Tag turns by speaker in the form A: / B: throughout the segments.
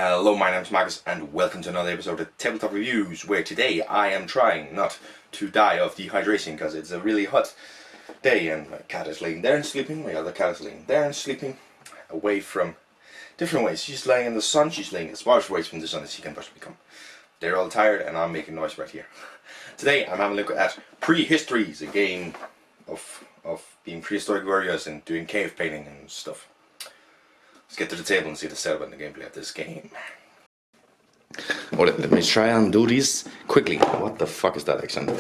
A: Hello, my name's Marcus and welcome to another episode of Tabletop Reviews, where today I am trying not to die of dehydration because it's a really hot day and my cat is laying there and sleeping, my other cat is laying there and sleeping, away from different ways. She's laying in the sun, she's laying as far away from the sun as she can possibly come. They're all tired and I'm making noise right here. Today I'm having a look at Prehistories, a game of being prehistoric warriors and doing cave painting and stuff. Let's get to the table and see the setup and the gameplay of this game. Oh, let me try and do this quickly. What the fuck is that, Alexander?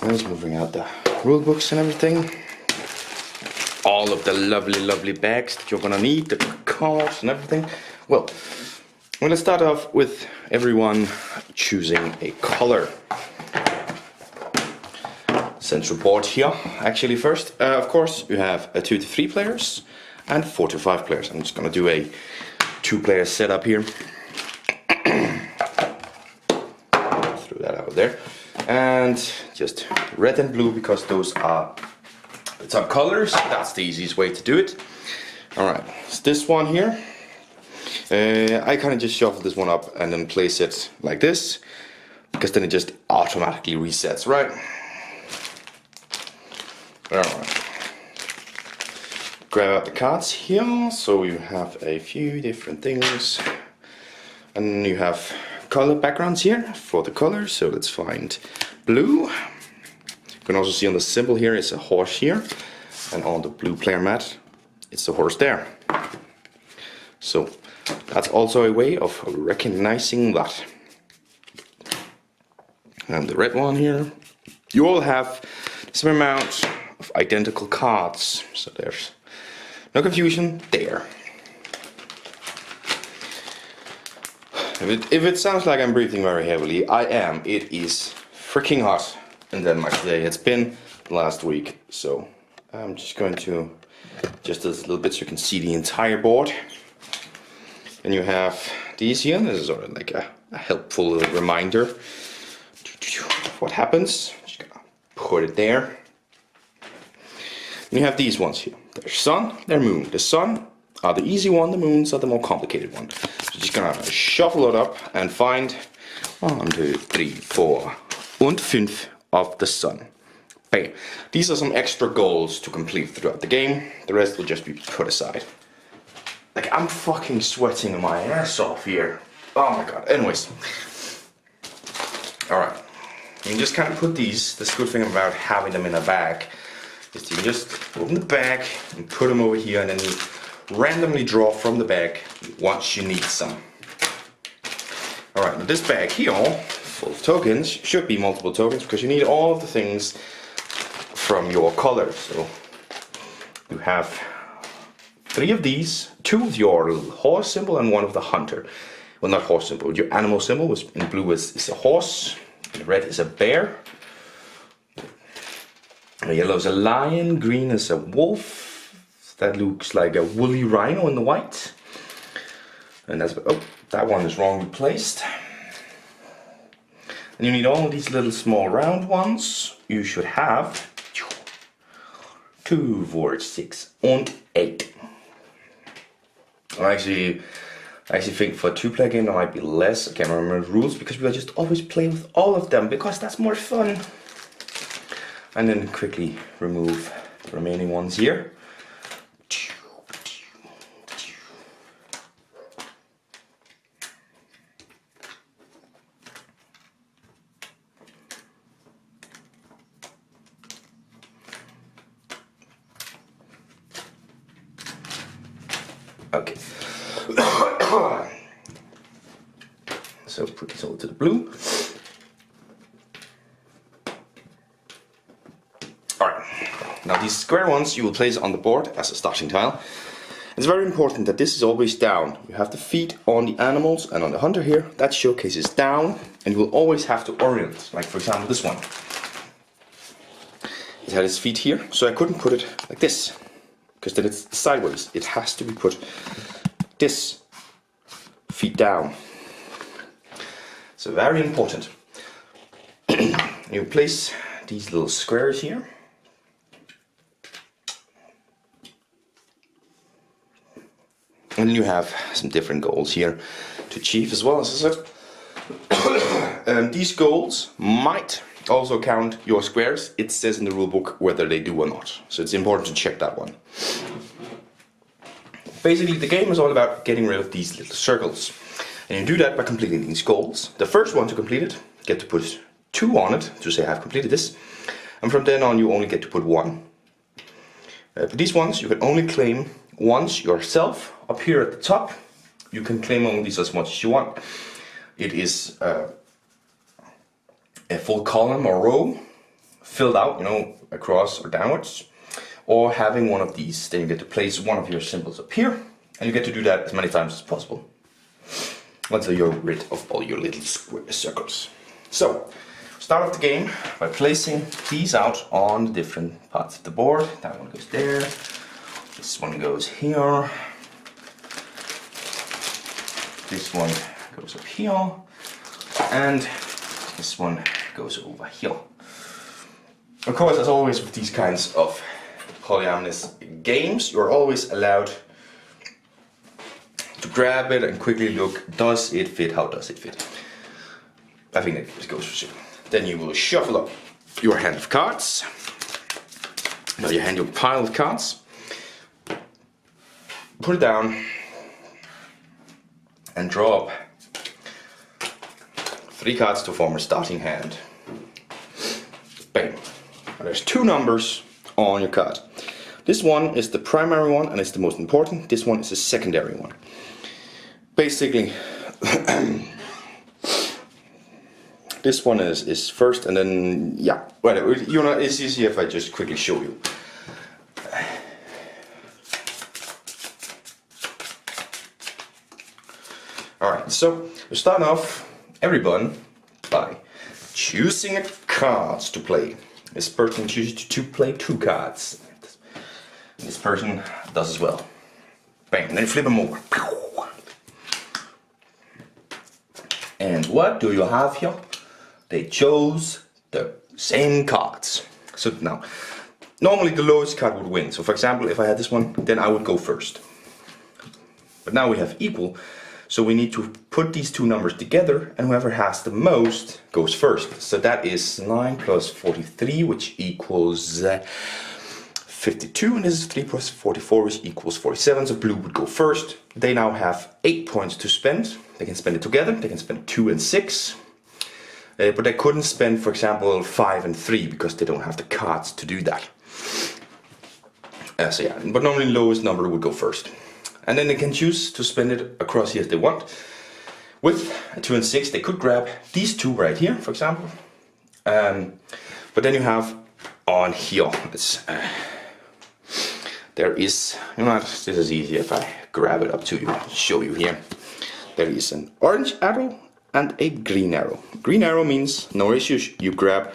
A: Let's moving out the rule books and everything. All of the lovely bags that you're gonna need, the cards and everything. Well, I'm gonna start off with everyone choosing a color. Central board here, actually first. Of course, you have 2 to 3 players. And 4 to 5 players. I'm just gonna do a 2-player setup here. Throw that out there. And just red and blue because those are the top colors. That's the easiest way to do it. Alright, it's this one here. I kind of just shuffle this one up and then place it like this. Because then it just automatically resets, right? Alright. Grab out the cards here, so you have a few different things, and you have color backgrounds here for the colors. So let's find blue. You can also see on the symbol here it's a horse here, and on the blue player mat it's a horse there. So that's also a way of recognizing that. And the red one here, you all have the same amount of identical cards, so there's no confusion there. If it sounds like I'm breathing very heavily, I am. It is freaking hot in Denmark today. It's been last week, so I'm just going to adjust this a little bit so you can see the entire board. And you have these here. This is sort of like a helpful little reminder of what happens. Just gonna put it there. And you have these ones here. There's sun, there's moon. The sun are the easy one, the moons are the more complicated one. So just gonna shuffle it up and find 1, 2, 3, 4 and 5 of the sun. Bam. These are some extra goals to complete throughout the game. The rest will just be put aside. Like, I'm fucking sweating my ass off here. Oh my god. Anyways. Alright. You can just kind of put these. This good thing about having them in a bag. You can just open the bag and put them over here, and then you randomly draw from the bag once you need some. Alright, now this bag here, full of tokens, should be multiple tokens because you need all of the things from your colors. So you have 3 of these, 2 of your horse symbol and 1 of the hunter. Well, not horse symbol, your animal symbol, which in blue is a horse, in red is a bear. Yellow is a lion, green is a wolf. That looks like a woolly rhino in the white. And that's, oh, that one is wrongly placed. And you need all of these little small round ones. You should have 2, 4, 6 and 8. I actually think for a 2-player game there might be less. I can't remember the rules because we'll just always play with all of them because that's more fun. And then quickly remove the remaining ones here. Okay. So put this all to the blue. Now these square ones you will place on the board as a starting tile. It's very important that this is always down. You have the feet on the animals, and on the hunter here, that showcases down, and you will always have to orient. Like for example this one. It had its feet here, so I couldn't put it like this, because then it's sideways. It has to be put this, feet down. So very important. You place these little squares here. And you have some different goals here to achieve as well, as I said. These goals might also count your squares. It says in the rulebook whether they do or not, so it's important to check that one. Basically, the game is all about getting rid of these little circles, and you do that by completing these goals. The first one to complete it, get to put 2 on it to say I've completed this, and from then on you only get to put 1. But these ones you can only claim once yourself. Up here at the top, you can claim only these as much as you want. It is a full column or row filled out, you know, across or downwards, or having one of these. Then you get to place one of your symbols up here, and you get to do that as many times as possible until you're rid of all your little square circles. So, start off the game by placing these out on the different parts of the board. That one goes there, this one goes here, this one goes up here, and this one goes over here. Of course, as always with these kinds of polyamorous games, you're always allowed to grab it and quickly look, does it fit, how does it fit? I think that goes for sure. Then you will shuffle up your hand of cards. Now you hand your pile of cards, put it down, and draw up 3 cards to form a starting hand. Bam. Now there's 2 numbers on your card. This one is the primary one and it's the most important. This one is the secondary one. Basically, this one is first, and then, yeah, whatever. You know, it's easier if I just quickly show you. Alright, so we start off, everyone, by choosing a card to play. This person chooses to play 2 cards. And this person does as well. Bang, and then flip them over. And what do you have here? They chose the same cards. So now, normally the lowest card would win. So for example, if I had this one, then I would go first. But now we have equal, so we need to put these 2 numbers together, and whoever has the most goes first. So that is 9 plus 43, which equals 52, and this is 3 plus 44, which equals 47. So blue would go first. They now have 8 points to spend. They can spend it together. They can spend 2 and 6. But they couldn't spend, for example, 5 and 3 because they don't have the cards to do that. So yeah, but normally the lowest number would go first. And then they can choose to spend it across here if they want. With 2 and 6, they could grab these 2 right here, for example. But then you have on here, there is, you know what, this is easy if I grab it up to you, show you here. There is an orange arrow and a green arrow. Green arrow means no issues, you grab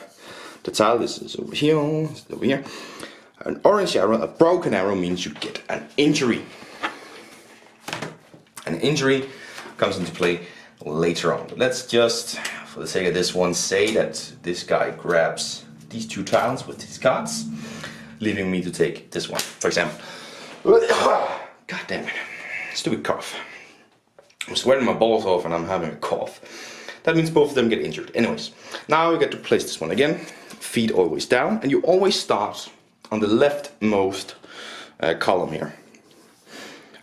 A: the tile, this is over here, this is over here. An orange arrow, a broken arrow, means you get an injury. An injury comes into play later on. But let's just, for the sake of this one, say that this guy grabs these 2 tiles with his cards, leaving me to take this one, for example. God damn it, stupid cough. I'm sweating my balls off and I'm having a cough. That means both of them get injured. Anyways, now you get to place this one again. Feet always down, and you always start on the leftmost column here.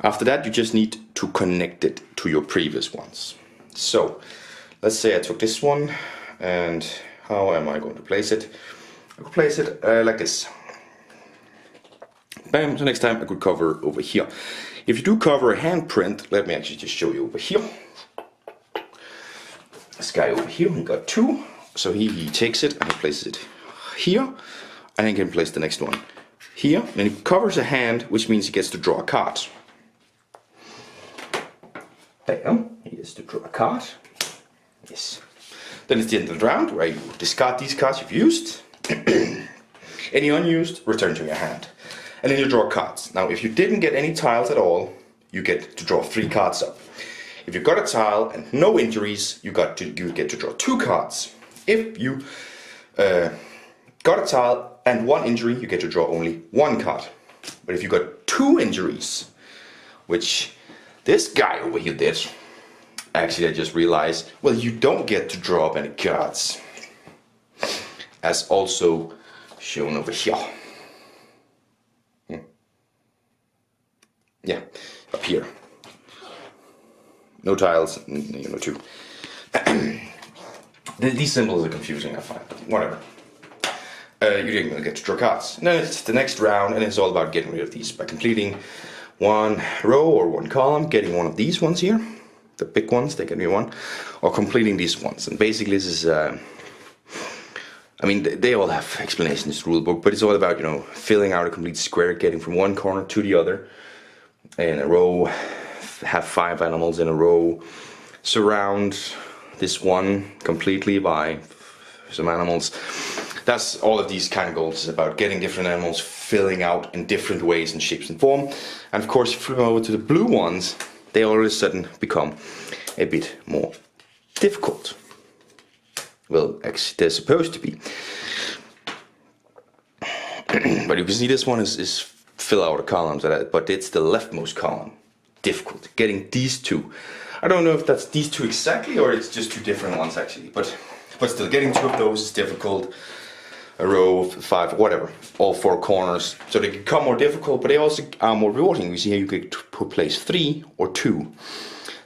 A: After that, you just need to connect it to your previous ones. So, let's say I took this one, and how am I going to place it? I could place it like this. Bam, so next time I could cover over here. If you do cover a handprint, let me actually just show you over here. This guy over here, he got 2, so he takes it and he places it here, and then he can place the next one here. And he covers a hand, which means he gets to draw a card. Bam, he gets to draw a card. Yes. Then it's the end of the round where you discard these cards you've used. Any unused, return to your hand. And then you draw cards. Now, if you didn't get any tiles at all, you get to draw 3 cards up. If you got a tile and no injuries, you get to draw 2 cards. If you got a tile and 1 injury, you get to draw only 1 card. But if you got 2 injuries, which This guy over here did. Actually, I just realized, well, you don't get to draw up any cards. As also shown over here. Yeah, up here. No tiles, no two. These symbols are confusing, I find, but whatever. You didn't really get to draw cards. Then it's the next round, and it's all about getting rid of these by completing one row or one column, getting one of these ones here, the big ones, they get me one, or completing these ones. And basically, this is, I mean, they all have explanations in this rule book, but it's all about, you know, filling out a complete square, getting from one corner to the other in a row, have 5 animals in a row, surround this one completely by some animals. That's all of these kind of goals, is about getting different animals, filling out in different ways and shapes and form. And of course, if you flip over to the blue ones, they all of a sudden become a bit more difficult. Well, actually, they're supposed to be. But you can see this one is fill out the columns, but it's the leftmost column. Difficult. Getting these two. I don't know if that's these two exactly, or it's just 2 different ones actually. But still, getting 2 of those is difficult. A row of 5, whatever. All 4 corners. So they become more difficult, but they also are more rewarding. You see here you could place 3 or 2.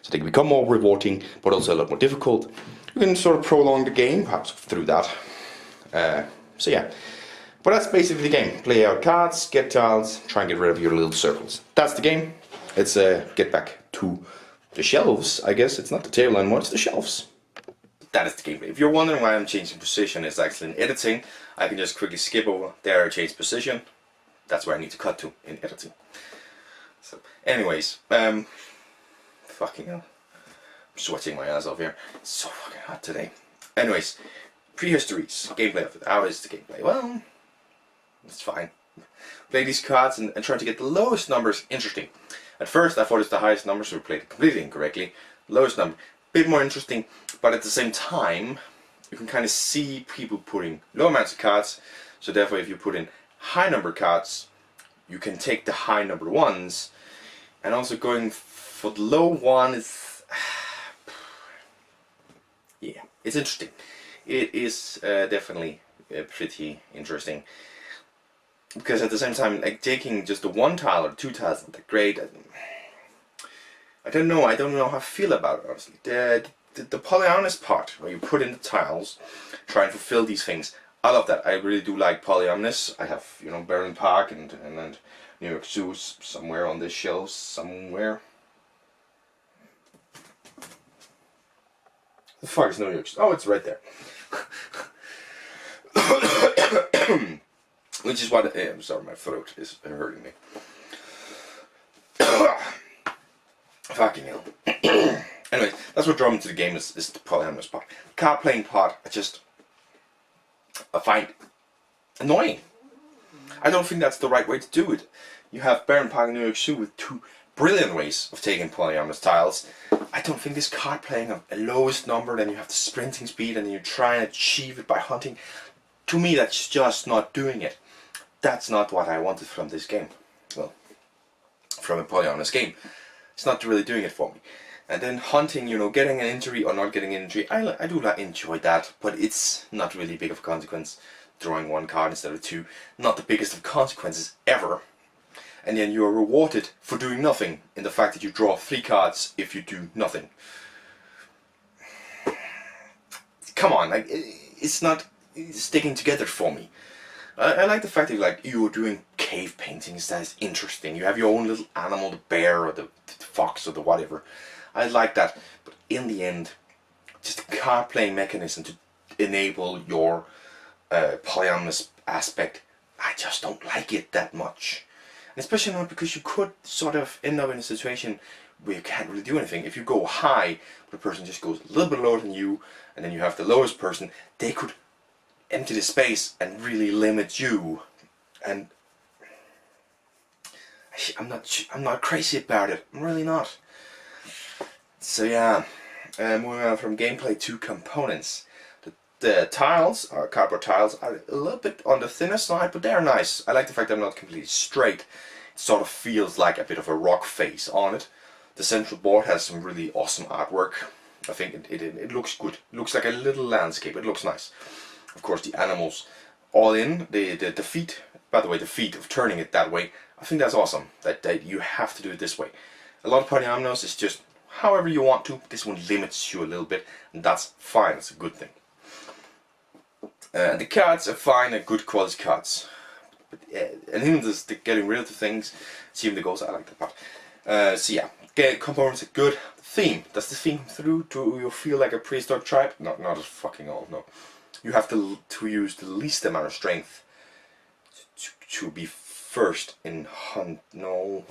A: So they can become more rewarding, but also a lot more difficult. You can sort of prolong the game, perhaps through that. So yeah. But that's basically the game. Play out cards, get tiles, try and get rid of your little circles. That's the game. Let's get back to the shelves, I guess. It's not the table anymore, it's the shelves. That is the gameplay. If you're wondering why I'm changing position, it's actually in editing. I can just quickly skip over there, I change position. That's where I need to cut to in editing. So, anyways, fucking hell. I'm sweating my ass off here. It's so fucking hot today. Anyways, Prehistories. Gameplay of it. How is the gameplay? Well, it's fine. Play these cards and try to get the lowest numbers interesting. At first I thought it's the highest number, so we played it completely incorrectly. Lowest number, bit more interesting, but at the same time you can kind of see people putting low amounts of cards, so therefore if you put in high number cards, you can take the high number ones, and also going for the low one is yeah, it's interesting. It is definitely pretty interesting. Because at the same time, like taking just the 1 tile or 2 tiles isn't that great. I don't know how I feel about it, honestly. The polyomnus part, where you put in the tiles, try and fulfill these things, I love that. I really do like polyomnus. I have, you know, Barron Park and New York Zoo somewhere on this shelf, somewhere. The fuck is New York Zoo? Oh, it's right there. Which is what I'm sorry, my throat is hurting me. Fucking hell. Anyway, that's what drew me to the game, is the polyamorous part. The card playing part, I find annoying. I don't think that's the right way to do it. You have Barron Park and New York Zoo with 2 brilliant ways of taking polyamorous tiles. I don't think this card playing of a lowest number, then you have the sprinting speed and you try and achieve it by hunting. To me, that's just not doing it. That's not what I wanted from this game. Well, from a polyamorous game. It's not really doing it for me. And then hunting, you know, getting an injury or not getting an injury, I do enjoy that, but it's not really big of a consequence. Drawing 1 card instead of 2, not the biggest of consequences ever. And then you are rewarded for doing nothing in the fact that you draw 3 cards if you do nothing. Come on, like, it's not sticking together for me. I like the fact that you're doing cave paintings. That is interesting. You have your own little animal, the bear or the fox or the whatever. I like that, but in the end, just a card playing mechanism to enable your polyamorous aspect, I just don't like it that much. And especially not because you could sort of end up in a situation where you can't really do anything. If you go high, but the person just goes a little bit lower than you, and then you have the lowest person, they could empty the space and really limit you. And I'm not crazy about it. I'm really not. So yeah, moving on from gameplay to components. The tiles, cardboard tiles, are a little bit on the thinner side, but they're nice. I like the fact they're not completely straight. It sort of feels like a bit of a rock face on it. The central board has some really awesome artwork. I think it looks good. It looks like a little landscape. It looks nice. Of course, the animals all in. The feet, by the way, the feet of turning it that way, I think that's awesome. That you have to do it this way. A lot of polyominoes is just however you want to. This one limits you a little bit, and that's fine. It's a good thing. The cards are fine and good quality cards. But, and even just getting rid of the things, seeing the goals, I like that part. So yeah, components are good. Theme, does the theme come through? Do you feel like a prehistoric tribe? No, not at fucking all, no. You have to use the least amount of strength to be first in hunt. No.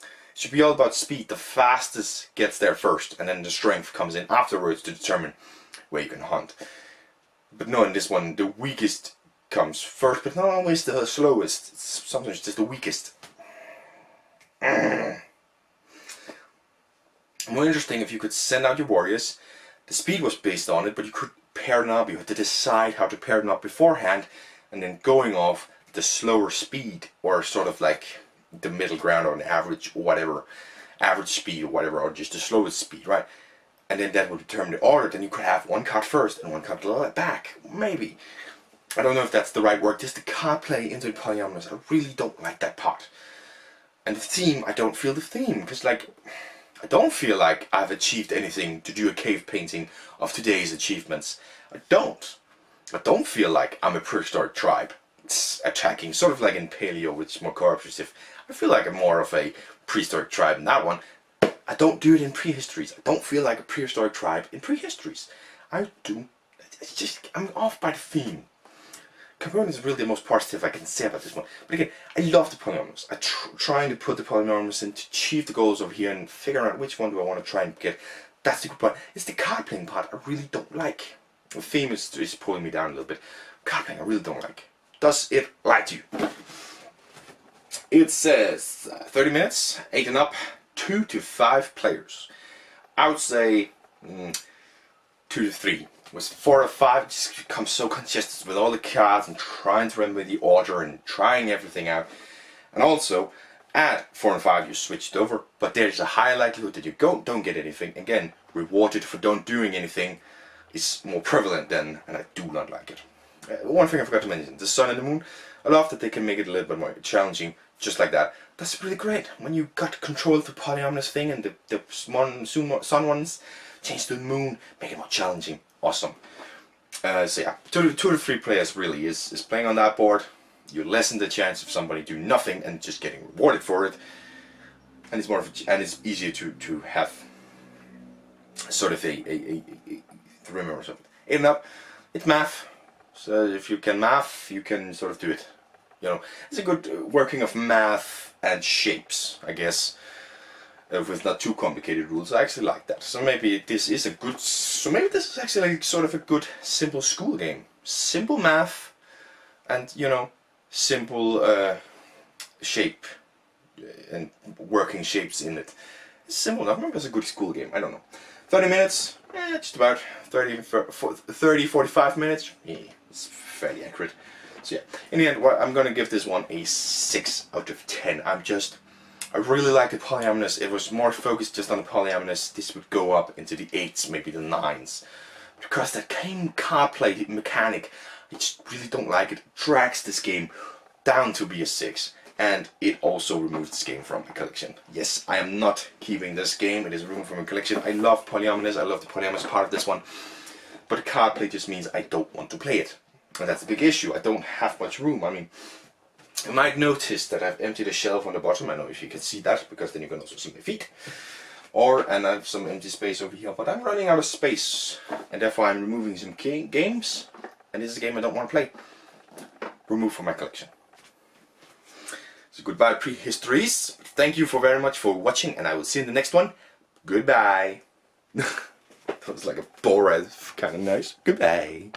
A: It should be all about speed. The fastest gets there first, and then the strength comes in afterwards to determine where you can hunt. But no, in this one, the weakest comes first, but not always the slowest. It's sometimes just the weakest. More interesting if you could send out your warriors. The speed was based on it, but you could pair them up. You had to decide how to pair them up beforehand, and then going off the slower speed, or sort of like the middle ground, or an average, or whatever, average speed, or whatever, or just the slowest speed, right? And then that would determine the order. Then you could have one card first and one card back, maybe. I don't know if that's the right word. Just the card play into the polyominoes, I really don't like that part. And the theme, I don't feel the theme, because like, I don't feel like I've achieved anything to do a cave painting of today's achievements. I don't feel like I'm a prehistoric tribe. It's attacking, sort of like in Paleo, which is more cooperative. I feel like I'm more of a prehistoric tribe in that one. I don't do it in Prehistories. I don't feel like a prehistoric tribe in Prehistories. I do. It's just, I'm off by the theme. Component is really the most positive I can say about this one. But again, I love the polyominoes. I'm trying to put the polyominoes in to achieve the goals over here and figure out which one do I want to try and get. That's the good part. It's the card playing part I really don't like. The theme is pulling me down a little bit. Card playing I really don't like. Does it lie to you? It says 30 minutes, 8 and up, 2 to 5 players. I would say 2 to 3. With 4 or 5, it just becomes so congested with all the cards and trying to remember the order and trying everything out. And also, at 4 and 5 you switched over, but there's a high likelihood that you don't get anything. Again, rewarded for don't doing anything is more prevalent then, and I do not like it. One thing I forgot to mention, the sun and the moon. I love that they can make it a little bit more challenging, just like that. That's really great. When you got control of the polyominoes thing and the sun ones, change to the moon, make it more challenging. Awesome. So yeah, 2 to 3 players really is playing on that board. You lessen the chance of somebody doing nothing and just getting rewarded for it, and it's more of and it's easier to have sort of to remember something. 8 and up, it's math. So if you can math, you can sort of do it. You know, it's a good working of math and shapes, I guess. With not too complicated rules. I actually like that. So maybe this is a good. So maybe this is actually like sort of a good simple school game. Simple math, and you know, simple shape and working shapes in it. It's simple enough. Maybe it's a good school game. I don't know. 30 minutes. Just about 30, 45 minutes. Yeah, it's fairly accurate. So yeah. In the end, I'm gonna give this one a 6 out of 10. I really like the polyominoes. It was more focused just on the polyominoes. This would go up into the 8s, maybe the 9s. Because that card play mechanic, I just really don't like it. It drags this game down to be a 6. And it also removes this game from my collection. Yes, I am not keeping this game. It is removed from my collection. I love polyominoes. I love the polyominoes part of this one. But the card play just means I don't want to play it. And that's the big issue. I don't have much room. I mean, you might notice that I've emptied a shelf on the bottom. I don't know if you can see that, because then you can also see my feet. And I have some empty space over here, but I'm running out of space, and therefore I'm removing some games, and this is a game I don't want to play. Remove from my collection. So goodbye, Prehistories. Thank you very much for watching, and I will see you in the next one. Goodbye. That was like a Borat, kind of nice. Goodbye.